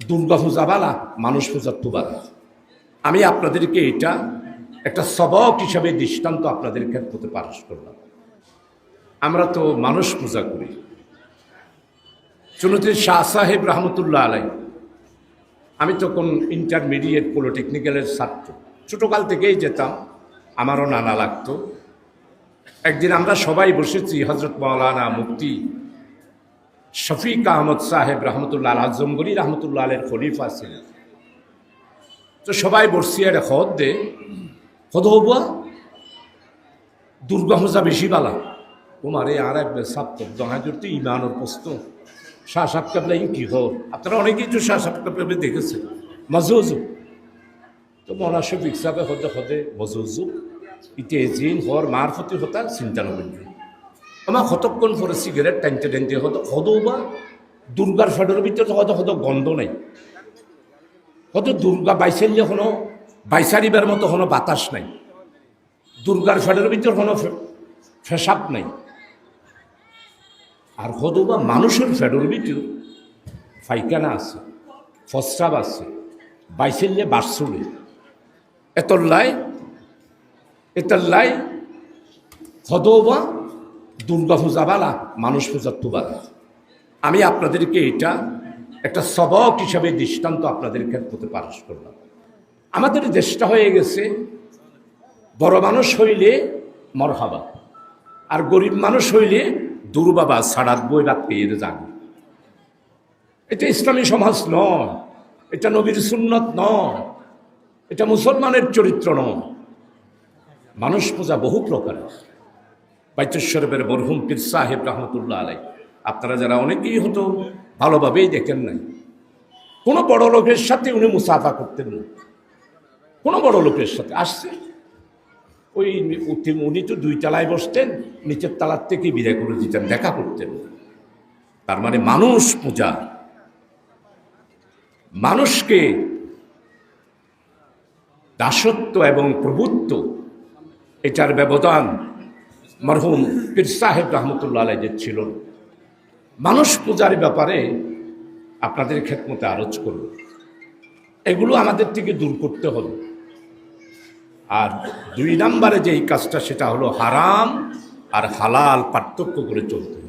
দুর্গা পূজা বালা, মানুষ পূজার তো বালা। আমি আপনাদেরকে এটা একটা সবক হিসাবে দৃষ্টান্ত আপনাদের ক্ষেত্রে পাশ করলাম। আমরা তো মানুষ পূজা করি। চুনতি শাহ সাহেব রহমতুল্লাহ আলাই, আমি তখন ইন্টারমিডিয়েট পলিটেকনিক্যালের ছাত্র, ছোটোকাল থেকেই যেতাম, আমারও নানা লাগতো। একদিন আমরা সবাই বসেছি, হজরত মৌলানা মুফতি শফিক আহমদ সাহেব রহমতুল্লাহ আজমগরি রহমতুল্লাহ আলের খলিফা ছিলেন। তো সবাই বসছি আর হদ দে হদ হবুয়া দুর্গা পূজা বেশি বালা তোমারে আর এক সাপ জহাজুরতে ইমানোর প্রস্ত শাহ সাহেব কাবলা কি হল। আপনারা অনেকেই তো শাহ সাহেব কাবলা দেখেছেন মজুজু। তো মৌলানা শফিক সাহেব হদে হদে মজুজু ইতে জিন হর মারফতি হতা চিন্তা নবীন আমার কতক্ষণ পরে সিগারেট টানতে টানতে হতো হদৌ বা দুর্গার ফেডের ভিতরে হয়তো হয়তো গন্ধ নেই, হয়তো দুর্গা বাইসাইলে কোনো বাইসারিবার মতো কোনো বাতাস নাই, দুর্গার ফেডের ভিতরে কোনো ফেসাব নাই। আর হদৌ বা মানুষের ফেডের ভিতরে ফাইখানা আছে, ফসরাব আছে, বাইসাইলে বাসুড়ে এতল্লাই হদৌ বা দুর্গা পূজা বালা, মানুষ পূজার তো বালা। আমি আপনাদেরকে এটা একটা সবক হিসাবে দৃষ্টান্ত আপনাদের ক্ষেত্রে পাশ করলাম। আমাদের দেশটা হয়ে গেছে বড় মানুষ হইলে মরহাবা, আর গরিব মানুষ হইলে দুর্বাবা ছাড়াত বই রাত পেয়ে যাবে। এটা ইসলামী সমাজ নয়, এটা নবীর সুন্নত নয়, এটা মুসলমানের চরিত্র নয়। মানুষ পূজা বহু প্রকারের। বাইতেশ্বরের মরহুম পীর সাহেব রহমতুল্লাহ আলাই, আপনারা যারা অনেকেই হতো ভালোভাবেই দেখেন নাই, কোনো বড় লোকের সাথে উনি মুসাফা করতেন না। কোনো বড় লোকের সাথে আসছে ওই উনি তো 2 তলায় বসতেন, নিচের তলার থেকে বিদায় করে দিতেন, দেখা করতেন। তার মানে মানুষ পূজা, মানুষকে দাসত্ব এবং প্রভুত্ব, এটার ব্যবধান মরহুম পীর সাহেব রহমতুল্লাহ আলাই যে ছিল। মানুষ পূজার ব্যাপারে আপনাদের খেদমতে আরজ করব, এগুলো আমাদের থেকে দূর করতে হবে। আর 2 নম্বরে যে এই কাজটা, সেটা হলো হারাম আর হালাল পার্থক্য করে চলতে।